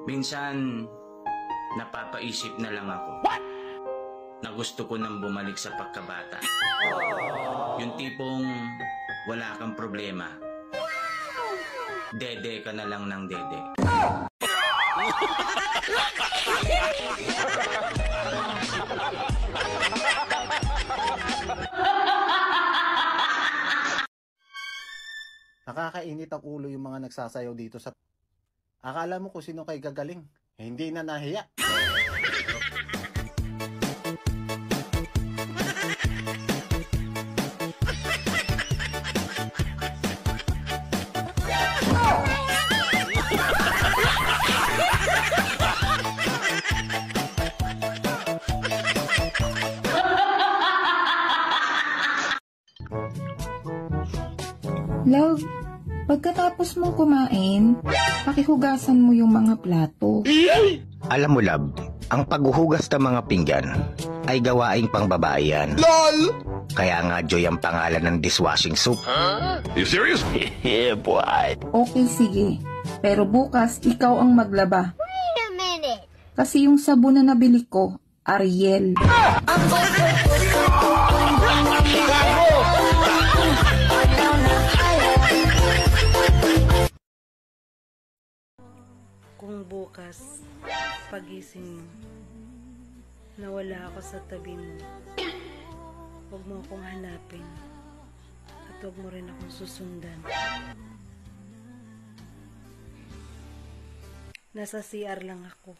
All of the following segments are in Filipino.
Minsan, napapaisip na lang ako. Na gusto ko nang bumalik sa pagkabata. Yung tipong wala kang problema. Dede ka na lang ng dede. Nakakainit ang ulo yung mga nagsasayaw dito sa... Akala mo kung sino kay gagaling. Hindi na nahiya. Love, pagkatapos mong kumain, pakihugasan mo yung mga plato. Alam mo, love, ang paghuhugas ng mga pinggan ay gawaing pangbabae yan. LOL! Kaya nga Joy ang pangalan ng dishwashing soap. Huh? You serious? Yeah, boy. Okay, sige. Pero bukas, ikaw ang maglaba. Wait a minute. Kasi yung sabon na nabili ko, Ariel. Kung bukas, pagising mo, nawala ako sa tabi mo, huwag mo akong hanapin at huwag mo rin akong susundan. Nasa CR lang ako.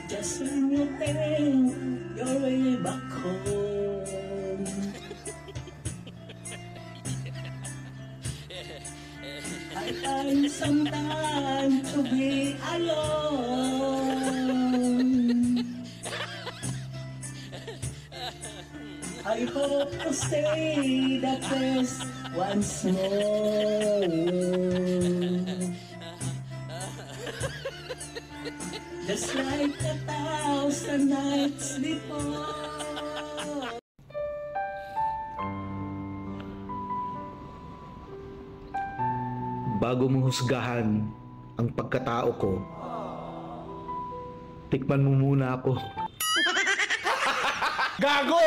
Just when you think you're way back home, I find some time to be alone. I hope to stay that place once more. Just like 1,000 nights before. Bago mo husgahan ang pagkatao ko, tikman mo muna ako. Gago!